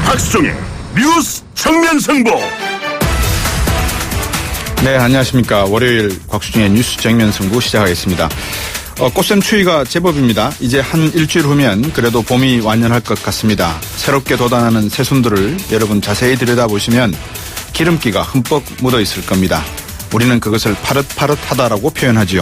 박수종의 뉴스 정면 승부. 네, 안녕하십니까. 월요일 곽수중의 뉴스 정면 승부 시작하겠습니다. 꽃샘 추위가 제법입니다. 이제 한 일주일 후면 그래도 봄이 완연할 것 같습니다. 새롭게 돋아나는 새순들을 여러분 자세히 들여다보시면 기름기가 흠뻑 묻어 있을 겁니다. 우리는 그것을 파릇파릇하다라고 표현하지요.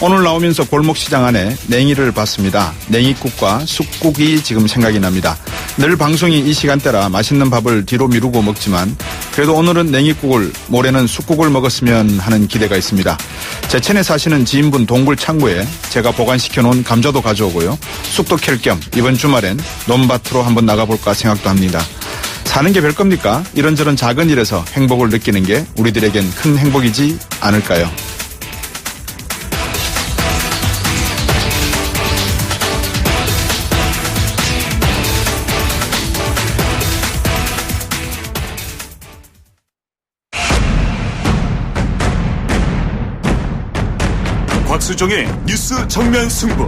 오늘 나오면서 골목시장 안에 냉이를 봤습니다. 냉이국과 쑥국이 지금 생각이 납니다. 늘 방송이 이 시간대라 맛있는 밥을 뒤로 미루고 먹지만 그래도 오늘은 냉이국을, 모레는 쑥국을 먹었으면 하는 기대가 있습니다. 제천에 사시는 지인분 동굴 창고에 제가 보관시켜놓은 감자도 가져오고요. 쑥도 캘 겸 이번 주말엔 논밭으로 한번 나가볼까 생각도 합니다. 사는 게 별겁니까? 이런저런 작은 일에서 행복을 느끼는 게 우리들에겐 큰 행복이지 않을까요? 곽수종의 뉴스 정면 승부.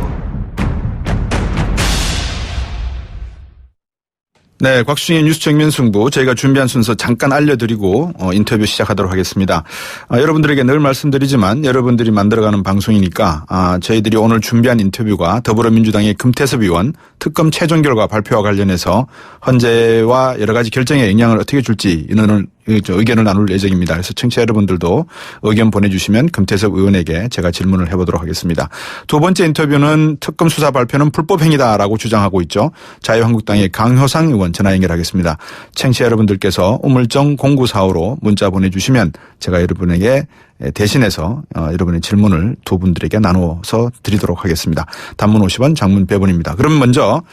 네, 곽수중의 뉴스 정면 승부 저희가 준비한 순서 잠깐 알려드리고 인터뷰 시작하도록 하겠습니다. 여러분들에게 늘 말씀드리지만 여러분들이 만들어가는 방송이니까 저희들이 오늘 준비한 인터뷰가 더불어민주당의 금태섭 의원 특검 최종 결과 발표와 관련해서 헌재와 여러 가지 결정에 영향을 어떻게 줄지 이는 의견을 나눌 예정입니다. 그래서 청취자 여러분들도 의견 보내주시면 금태섭 의원에게 제가 질문을 해보도록 하겠습니다. 두 번째 인터뷰는 특검 수사 발표는 불법행위다라고 주장하고 있죠. 자유한국당의 강효상 의원 전화 연결하겠습니다. 청취자 여러분들께서 우물정 0945로 문자 보내주시면 제가 여러분에게 대신해서 여러분의 질문을 두 분들에게 나누어서 드리도록 하겠습니다. 단문 50원, 장문 100원입니다. 그럼 먼저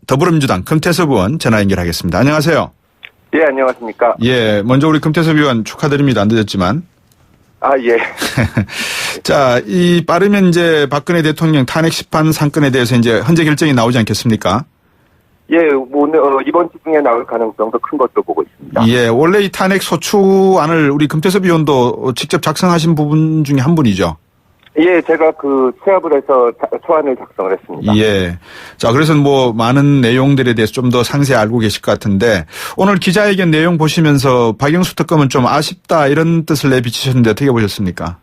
더불어민주당 금태섭 의원 전화 연결하겠습니다. 안녕하세요. 예, 안녕하십니까. 예, 먼저 우리 금태섭 의원 축하드립니다. 안 늦었지만. 예. 자, 이 빠르면 이제 박근혜 대통령 탄핵 심판 상권에 대해서 이제 헌재 결정이 나오지 않겠습니까? 예, 오늘 이번 주 중에 나올 가능성도 큰 것으로 보고 있습니다. 예, 원래 이 탄핵 소추안을 우리 금태섭 의원도 직접 작성하신 부분 중에 한 분이죠. 예, 제가 취합을 해서 초안을 작성을 했습니다. 예. 자, 그래서 많은 내용들에 대해서 좀 더 상세히 알고 계실 것 같은데 오늘 기자회견 내용 보시면서 박영수 특검은 좀 아쉽다 이런 뜻을 내비치셨는데 어떻게 보셨습니까?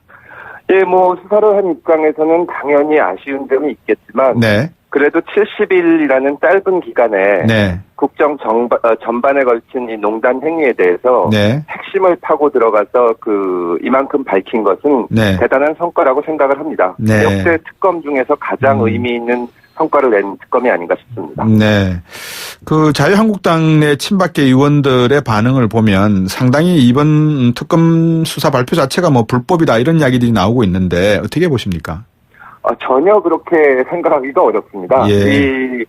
예, 수사를 한 입장에서는 당연히 아쉬운 점이 있겠지만. 네. 그래도 70일이라는 짧은 기간에. 네. 국정 전반에 걸친 이 농단 행위에 대해서. 네. 핵심을 파고 들어가서 이만큼 밝힌 것은. 네. 대단한 성과라고 생각을 합니다. 네. 역대 특검 중에서 가장 의미 있는 성과를 낸 특검이 아닌가 싶습니다. 네. 자유한국당 내 친박계 의원들의 반응을 보면 상당히 이번 특검 수사 발표 자체가 불법이다 이런 이야기들이 나오고 있는데 어떻게 보십니까? 전혀 그렇게 생각하기가 어렵습니다. 예.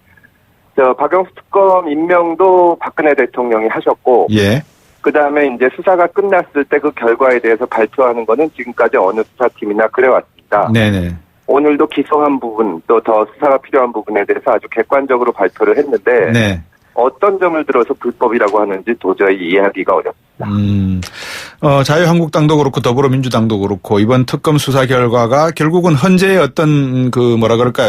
박영수 특검 임명도 박근혜 대통령이 하셨고. 예. 그 다음에 이제 수사가 끝났을 때 그 결과에 대해서 발표하는 거는 지금까지 어느 수사팀이나 그래왔습니다. 네네. 오늘도 기소한 부분 또 더 수사가 필요한 부분에 대해서 아주 객관적으로 발표를 했는데. 네. 어떤 점을 들어서 불법이라고 하는지 도저히 이해하기가 어렵습니다. 자유한국당도 그렇고 더불어민주당도 그렇고 이번 특검 수사 결과가 결국은 헌재의 어떤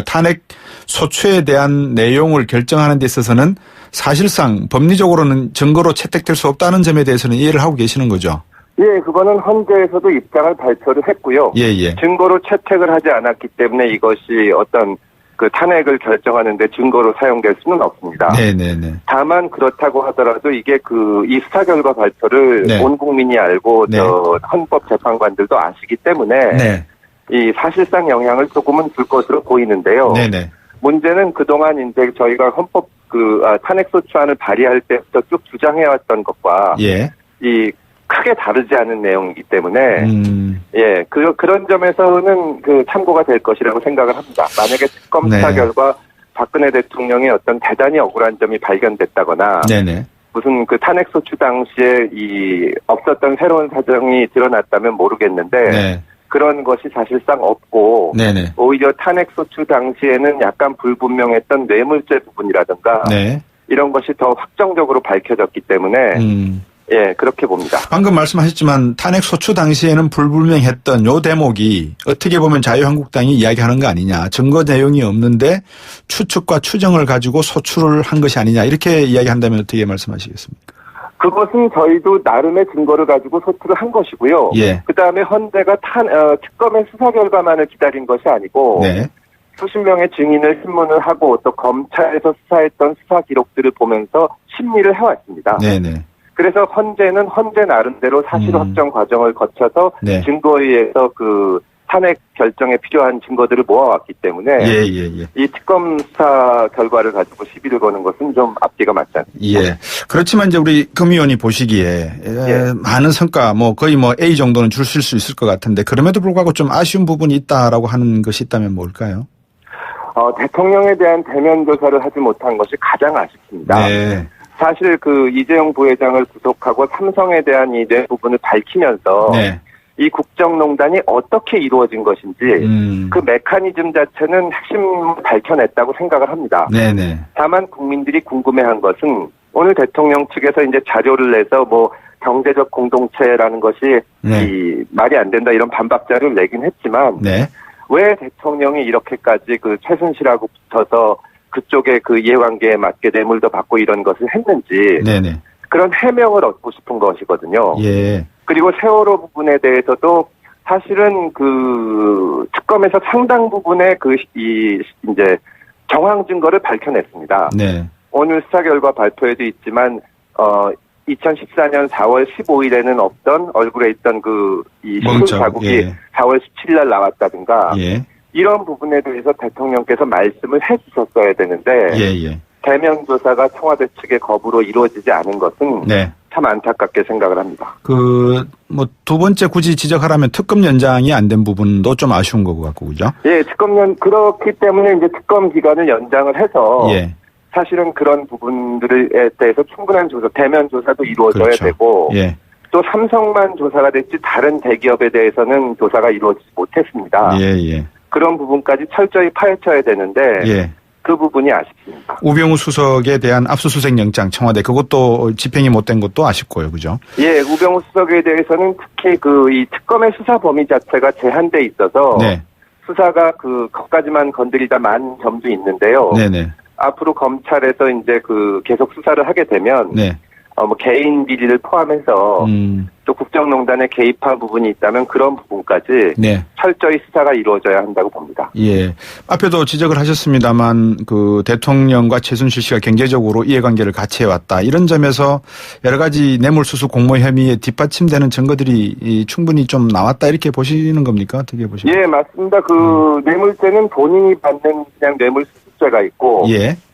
탄핵 소추에 대한 내용을 결정하는 데 있어서는 사실상 법리적으로는 증거로 채택될 수 없다는 점에 대해서는 이해를 하고 계시는 거죠? 예, 그거는 헌재에서도 입장을 발표를 했고요. 예. 증거로 채택을 하지 않았기 때문에 이것이 어떤 탄핵을 결정하는데 증거로 사용될 수는 없습니다. 네네네. 다만 그렇다고 하더라도 이게 이 수사 결과 발표를 네. 온 국민이 알고 네. 헌법재판관들도 아시기 때문에 네. 이 사실상 영향을 조금은 줄 것으로 보이는데요. 네네. 문제는 그동안 이제 저희가 헌법 탄핵소추안을 발의할 때부터 쭉 주장해왔던 것과 예. 크게 다르지 않은 내용이기 때문에 예, 그런 점에서는 참고가 될 것이라고 생각을 합니다. 만약에 특검 수사 네. 결과 박근혜 대통령의 어떤 대단히 억울한 점이 발견됐다거나 네네. 무슨 탄핵 소추 당시에 없었던 새로운 사정이 드러났다면 모르겠는데 네. 그런 것이 사실상 없고 네네. 오히려 탄핵 소추 당시에는 약간 불분명했던 뇌물죄 부분이라든가 네. 이런 것이 더 확정적으로 밝혀졌기 때문에 예, 그렇게 봅니다. 방금 말씀하셨지만 탄핵 소추 당시에는 불분명했던 요 대목이 어떻게 보면 자유한국당이 이야기하는 거 아니냐. 증거 내용이 없는데 추측과 추정을 가지고 소추를 한 것이 아니냐. 이렇게 이야기한다면 어떻게 말씀하시겠습니까? 그것은 저희도 나름의 증거를 가지고 소추를 한 것이고요. 예. 그다음에 헌재가 특검의 수사 결과만을 기다린 것이 아니고 네. 수십 명의 증인을 신문을 하고 또 검찰에서 수사했던 수사 기록들을 보면서 심리를 해왔습니다. 네네. 그래서 헌재는 헌재 나름대로 사실 확정 과정을 거쳐서 네. 증거에 의해서 그 탄핵 결정에 필요한 증거들을 모아왔기 때문에 이 특검 수사 결과를 가지고 시비를 거는 것은 좀 앞뒤가 맞지 않습니다. 예. 그렇지만 이제 우리 금위원이 보시기에 많은 성과 거의 A 정도는 주실 수 있을 것 같은데 그럼에도 불구하고 좀 아쉬운 부분이 있다라고 하는 것이 있다면 뭘까요? 대통령에 대한 대면 조사를 하지 못한 것이 가장 아쉽습니다. 네. 사실 그 이재용 부회장을 구속하고 삼성에 대한 이 뇌 부분을 밝히면서 네. 이 국정농단이 어떻게 이루어진 것인지 그 메커니즘 자체는 핵심을 밝혀냈다고 생각을 합니다. 네네. 다만 국민들이 궁금해한 것은 오늘 대통령 측에서 이제 자료를 내서 경제적 공동체라는 것이 이 말이 안 된다 이런 반박자를 내긴 했지만 네. 왜 대통령이 이렇게까지 그 최순실하고 붙어서 그쪽에 그 이해관계에 맞게 뇌물도 받고 이런 것을 했는지 네네. 그런 해명을 얻고 싶은 것이거든요. 예. 그리고 세월호 부분에 대해서도 사실은 그 특검에서 상당 부분의 이제 정황 증거를 밝혀냈습니다. 네. 오늘 수사 결과 발표에도 있지만 2014년 4월 15일에는 없던 얼굴에 있던 이 수술 자국이 예. 4월 17일 날 나왔다든가 예. 이런 부분에 대해서 대통령께서 말씀을 해주셨어야 되는데 대면 조사가 청와대 측의 거부로 이루어지지 않은 것은 네. 참 안타깝게 생각을 합니다. 두 번째 굳이 지적하라면 특검 연장이 안 된 부분도 좀 아쉬운 것 같고 그죠? 예, 그렇기 때문에 이제 특검 기간을 연장을 해서 사실은 그런 부분들에 대해서 충분한 조사, 대면 조사도 이루어져야 그렇죠. 되고 또 삼성만 조사가 됐지 다른 대기업에 대해서는 조사가 이루어지지 못했습니다. 그런 부분까지 철저히 파헤쳐야 되는데 그 부분이 아쉽습니다. 우병우 수석에 대한 압수수색 영장 청와대 그것도 집행이 못된 것도 아쉽고요. 그죠? 예, 우병우 수석에 대해서는 특히 이 특검의 수사 범위 자체가 제한돼 있어서 수사가 거기까지만 건드리다 만 점도 있는데요. 네네. 앞으로 검찰에서 이제 계속 수사를 하게 되면 개인 비리를 포함해서 또 국정농단에 개입한 부분이 있다면 그런 부분까지 철저히 수사가 이루어져야 한다고 봅니다. 예. 앞에도 지적을 하셨습니다만 대통령과 최순실 씨가 경제적으로 이해관계를 같이 해왔다. 이런 점에서 여러 가지 뇌물수수 공모 혐의에 뒷받침되는 증거들이 충분히 좀 나왔다 이렇게 보시는 겁니까? 어떻게 보십니까? 예, 맞습니다. 뇌물죄는 본인이 받는 그냥 뇌물수수죄가 있고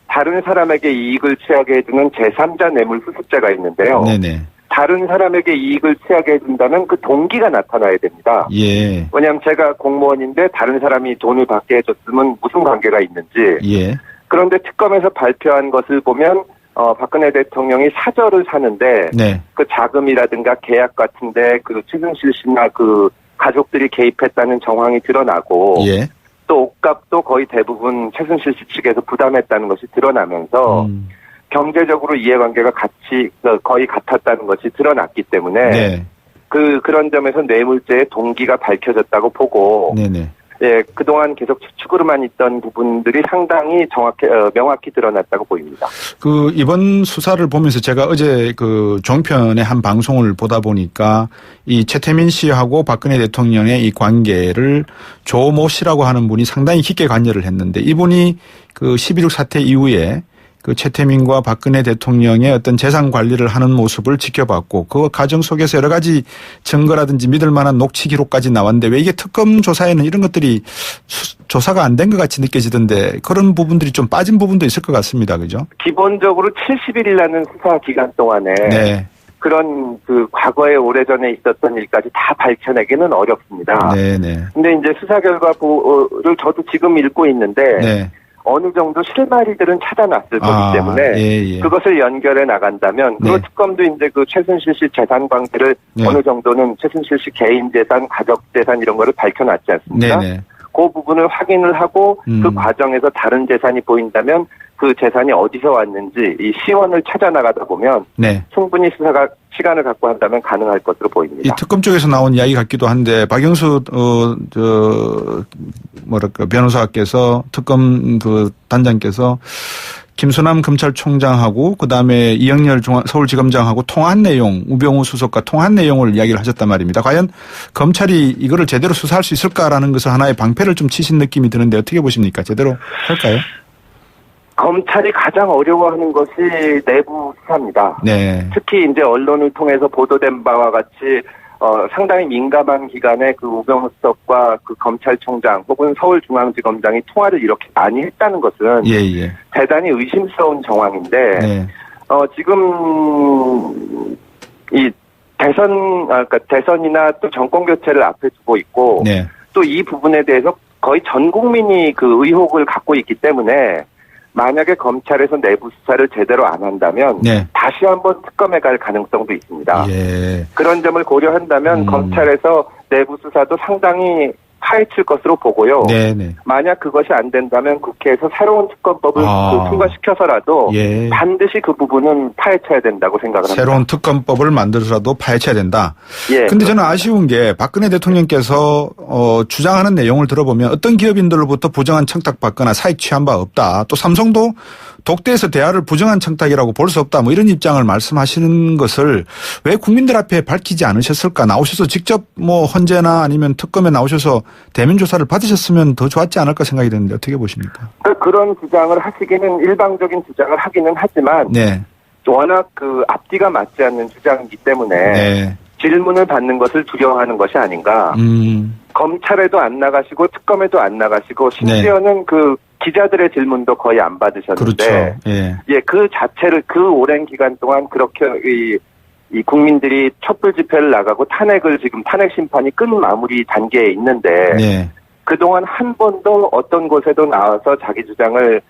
다른 사람에게 이익을 취하게 해주는 제3자 뇌물수수죄가 있는데요. 네네. 다른 사람에게 이익을 취하게 해준다면 그 동기가 나타나야 됩니다. 예. 왜냐하면 제가 공무원인데 다른 사람이 돈을 받게 해줬으면 무슨 관계가 있는지. 그런데 특검에서 발표한 것을 보면 박근혜 대통령이 사저를 사는데 그 자금이라든가 계약 같은데 최순실 씨나 가족들이 개입했다는 정황이 드러나고 또 옷값도 거의 대부분 최순실 씨 측에서 부담했다는 것이 드러나면서 경제적으로 이해관계가 거의 같았다는 것이 드러났기 때문에 그런 점에서 뇌물죄의 동기가 밝혀졌다고 보고 그동안 계속 추측으로만 있던 부분들이 상당히 명확히 드러났다고 보입니다. 이번 수사를 보면서 제가 어제 종편의 한 방송을 보다 보니까 이 최태민 씨하고 박근혜 대통령의 이 관계를 조모 씨라고 하는 분이 상당히 깊게 관여를 했는데 이분이 11.6 사태 이후에 최태민과 박근혜 대통령의 어떤 재산 관리를 하는 모습을 지켜봤고 그 과정 속에서 여러 가지 증거라든지 믿을 만한 녹취 기록까지 나왔는데 왜 이게 특검 조사에는 이런 것들이 조사가 안 된 것 같이 느껴지던데 그런 부분들이 좀 빠진 부분도 있을 것 같습니다. 그죠? 기본적으로 70일이라는 수사 기간 동안에 그런 과거에 오래전에 있었던 일까지 다 밝혀내기는 어렵습니다. 근데 이제 수사 결과를 저도 지금 읽고 있는데 어느 정도 실마리들은 찾아놨을 거기 때문에 그것을 연결해 나간다면 그 특검도 이제 최순실 씨 재산 관계를 어느 정도는 최순실 씨 개인 재산, 가족 재산 이런 거를 밝혀놨지 않습니까? 그 부분을 확인을 하고 그 과정에서 다른 재산이 보인다면 그 재산이 어디서 왔는지 이 시원을 찾아 나가다 보면 네. 충분히 수사가 시간을 갖고 한다면 가능할 것으로 보입니다. 이 특검 쪽에서 나온 이야기 같기도 한데 박영수 변호사께서 특검 그 단장께서 김수남 검찰총장하고 그다음에 이영렬 서울지검장하고 통화한 내용, 우병우 수석과 통화한 내용을 이야기를 하셨단 말입니다. 과연 검찰이 이거를 제대로 수사할 수 있을까라는 것을 하나의 방패를 좀 치신 느낌이 드는데 어떻게 보십니까? 제대로 할까요? 검찰이 가장 어려워하는 것이 내부 수사입니다. 네. 특히 이제 언론을 통해서 보도된 바와 같이 상당히 민감한 기간에 그 우병우 수석과 그 검찰총장 혹은 서울중앙지검장이 통화를 이렇게 많이 했다는 것은 예. 대단히 의심스러운 정황인데 네. 지금 이 그러니까 대선이나 또 정권 교체를 앞에 두고 있고 네. 또 이 부분에 대해서 거의 전 국민이 그 의혹을 갖고 있기 때문에 만약에 검찰에서 내부 수사를 제대로 안 한다면 네. 다시 한번 특검에 갈 가능성도 있습니다. 예. 그런 점을 고려한다면 검찰에서 내부 수사도 상당히 파헤칠 것으로 보고요. 네네. 만약 그것이 안 된다면 국회에서 새로운 특검법을 통과시켜서라도 예. 반드시 그 부분은 파헤쳐야 된다고 생각을 합니다. 새로운 특검법을 만들어서라도 파헤쳐야 된다. 예. 근데 저는 아쉬운 게 박근혜 대통령께서 주장하는 내용을 들어보면 어떤 기업인들로부터 부정한 청탁받거나 사익 취한 바 없다. 또 삼성도 독대에서 대화를 부정한 청탁이라고 볼 수 없다. 뭐 이런 입장을 말씀하시는 것을 왜 국민들 앞에 밝히지 않으셨을까? 나오셔서 직접 뭐 헌재나 아니면 특검에 나오셔서 대면 조사를 받으셨으면 더 좋았지 않을까 생각이 드는데 어떻게 보십니까? 그런 주장을 하시기는 일방적인 주장을 하기는 하지만 네. 워낙 그 앞뒤가 맞지 않는 주장이기 때문에 네. 질문을 받는 것을 두려워하는 것이 아닌가. 검찰에도 안 나가시고 특검에도 안 나가시고 심지어는 네. 그 기자들의 질문도 거의 안 받으셨는데 그렇죠. 예. 그 자체를 그 오랜 기간 동안 그렇게 이 국민들이 촛불 집회를 나가고 지금 탄핵 심판이 끝 마무리 단계에 있는데 네. 그동안 한 번도 어떤 곳에도 나와서 자기 주장을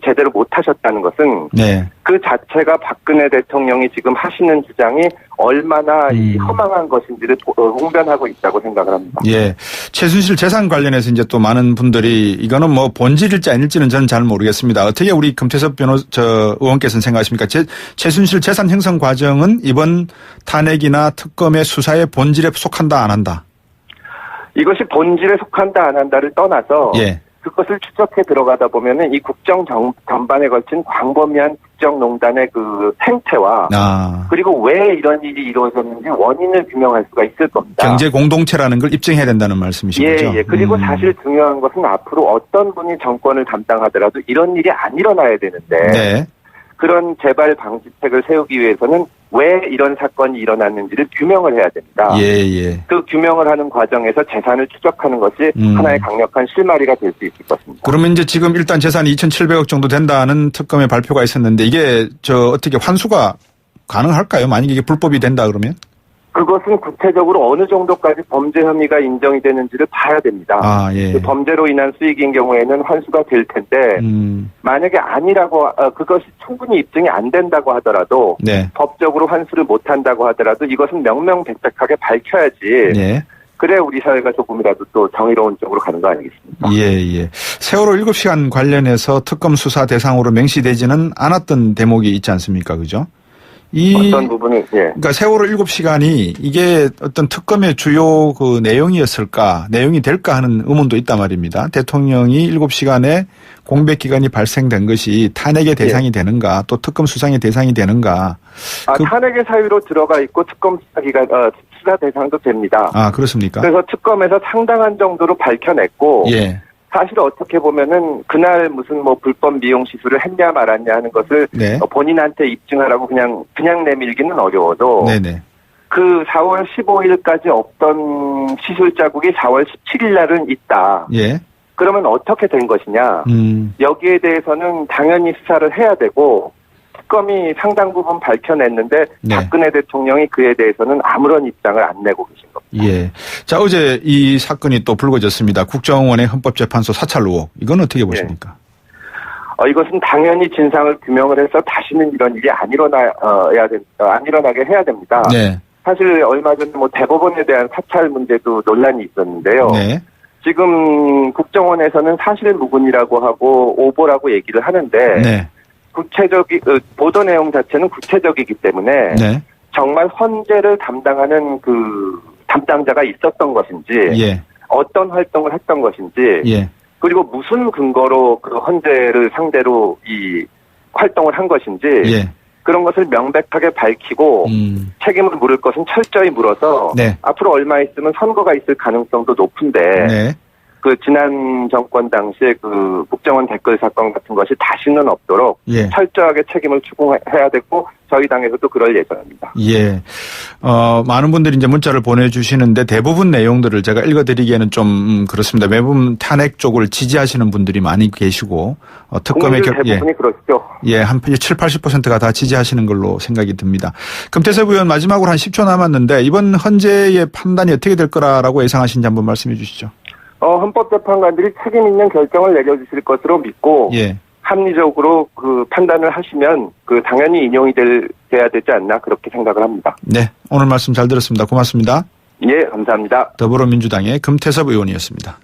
제대로 못 하셨다는 것은 네. 그 자체가 박근혜 대통령이 지금 하시는 주장이 얼마나 허망한 것인지를 홍변하고 있다고 생각을 합니다. 예. 최순실 재산 관련해서 이제 또 많은 분들이 이거는 뭐 본질일지 아닐지는 저는 잘 모르겠습니다. 어떻게 우리 금태섭 의원께서는 생각하십니까? 최순실 재산 형성 과정은 이번 탄핵이나 특검의 수사의 본질에 속한다 안 한다? 이것이 본질에 속한다 안 한다를 떠나서 예. 그것을 추적해 들어가다 보면은 이 국정 전반에 걸친 광범위한 국정농단의 그 생태와 그리고 왜 이런 일이 이루어졌는지 원인을 규명할 수가 있을 겁니다. 경제 공동체라는 걸 입증해야 된다는 말씀이신 거죠? 예. 그리고 사실 중요한 것은 앞으로 어떤 분이 정권을 담당하더라도 이런 일이 안 일어나야 되는데 네. 그런 재발 방지책을 세우기 위해서는 왜 이런 사건이 일어났는지를 규명을 해야 됩니다. 예. 그 규명을 하는 과정에서 재산을 추적하는 것이 하나의 강력한 실마리가 될 수 있을 것입니다. 그러면 이제 지금 일단 재산이 2,700억 정도 된다는 특검의 발표가 있었는데 이게 어떻게 환수가 가능할까요? 만약에 이게 불법이 된다 그러면? 그것은 구체적으로 어느 정도까지 범죄 혐의가 인정이 되는지를 봐야 됩니다. 예. 그 범죄로 인한 수익인 경우에는 환수가 될 텐데 만약에 아니라고 그것이 충분히 입증이 안 된다고 하더라도 네. 법적으로 환수를 못한다고 하더라도 이것은 명명백백하게 밝혀야지. 네. 그래 우리 사회가 조금이라도 또 정의로운 쪽으로 가는 거 아니겠습니까? 예. 세월호 7시간 관련해서 특검 수사 대상으로 명시되지는 않았던 대목이 있지 않습니까? 그죠? 어떤 부분이, 그러니까 세월호 7시간이 이게 어떤 특검의 주요 그 내용이 될까 하는 의문도 있단 말입니다. 대통령이 7시간에 공백 기간이 발생된 것이 탄핵의 대상이 되는가 또 특검 수상의 대상이 되는가. 탄핵의 사유로 들어가 있고 특검 수사 대상도 됩니다. 그렇습니까? 그래서 특검에서 상당한 정도로 밝혀냈고. 예. 사실 어떻게 보면은 그날 무슨 불법 미용 시술을 했냐 말았냐 하는 것을 네. 본인한테 입증하라고 그냥 내밀기는 어려워도 네네. 그 4월 15일까지 없던 시술 자국이 4월 17일 날은 있다. 예. 그러면 어떻게 된 것이냐. 여기에 대해서는 당연히 수사를 해야 되고 특검이 상당 부분 밝혀냈는데 네. 박근혜 대통령이 그에 대해서는 아무런 입장을 안 내고 계신 겁니다. 예. 자, 어제 이 사건이 또 불거졌습니다. 국정원의 헌법재판소 사찰 의혹. 이건 어떻게 보십니까? 이것은 당연히 진상을 규명을 해서 다시는 이런 일이 안 일어나게 해야 됩니다. 네. 사실 얼마 전에 대법원에 대한 사찰 문제도 논란이 있었는데요. 네. 지금 국정원에서는 사실무근이라고 하고 오보라고 얘기를 하는데 네. 보도 내용 자체는 구체적이기 때문에 네. 정말 헌재를 담당하는 그 담당자가 있었던 것인지 예. 어떤 활동을 했던 것인지 예. 그리고 무슨 근거로 그 헌재를 상대로 이 활동을 한 것인지 예. 그런 것을 명백하게 밝히고 책임을 물을 것은 철저히 물어서 네. 앞으로 얼마 있으면 선거가 있을 가능성도 높은데 네. 그 지난 정권 당시에 그 국정원 댓글 사건 같은 것이 다시는 없도록 예. 철저하게 책임을 추궁해야 되고 저희 당에서도 그럴 예정입니다. 예. 많은 분들이 이제 문자를 보내주시는데 대부분 내용들을 제가 읽어드리기에는 좀 그렇습니다. 매부분 탄핵 쪽을 지지하시는 분들이 많이 계시고 특검의 대부분이 그렇죠. 예, 한 7, 80%가 다 지지하시는 걸로 생각이 듭니다. 금태섭 의원 마지막으로 한 10초 남았는데 이번 헌재의 판단이 어떻게 될 거라고 예상하시는지 한번 말씀해 주시죠. 헌법재판관들이 책임 있는 결정을 내려주실 것으로 믿고 예. 합리적으로 그 판단을 하시면 그 당연히 인용이 돼야 되지 않나 그렇게 생각을 합니다. 네, 오늘 말씀 잘 들었습니다. 고맙습니다. 예, 감사합니다. 더불어민주당의 금태섭 의원이었습니다.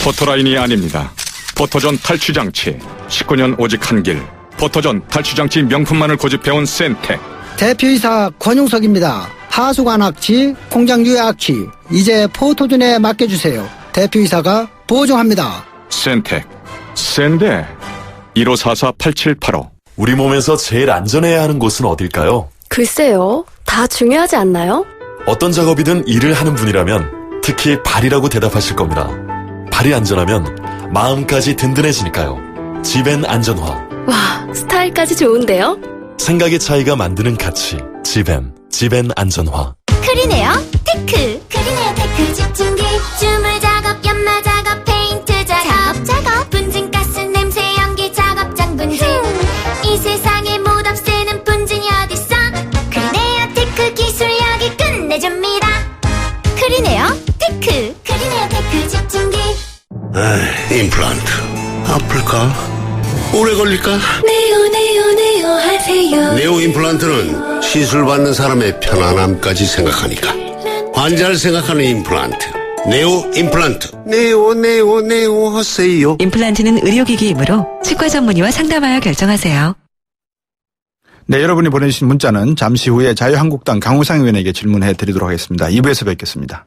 포토라인이 아닙니다. 포토존 탈취장치 19년 오직 한 길. 포토존 탈취장치 명품만을 고집해온 센텍. 대표이사 권용석입니다. 하수관 악취, 공장 유해 악취 이제 포토존에 맡겨주세요. 대표이사가 보증합니다. 센텍. 센데 1544-8785. 우리 몸에서 제일 안전해야 하는 곳은 어딜까요? 글쎄요. 다 중요하지 않나요? 어떤 작업이든 일을 하는 분이라면 특히 발이라고 대답하실 겁니다. 발이 안전하면 마음까지 든든해지니까요. 지벤 안전화. 와, 스타일까지 좋은데요? 생각의 차이가 만드는 가치. 지벤 안전화. 크리네어 테크. 크리네어 테크 집중기. 주물 작업, 연마 작업, 페인트 작업. 분진가스, 냄새, 연기 작업장 분진. 이 세상에 못 없애는 분진이 어딨어? 크리네어 테크 기술력이 끝내줍니다. 크리네어 테크. 크리네어 테크 집중기. 임플란트 아플까? 오래 걸릴까? 네오 하세요. 네오 임플란트는 시술 받는 사람의 편안함까지 생각하니까 환자를 생각하는 임플란트 네오 임플란트. 네오 하세요. 임플란트는 의료기기이므로 치과 전문의와 상담하여 결정하세요. 네, 여러분이 보내주신 문자는 잠시 후에 자유한국당 강우상 의원에게 질문해 드리도록 하겠습니다. 2부에서 뵙겠습니다.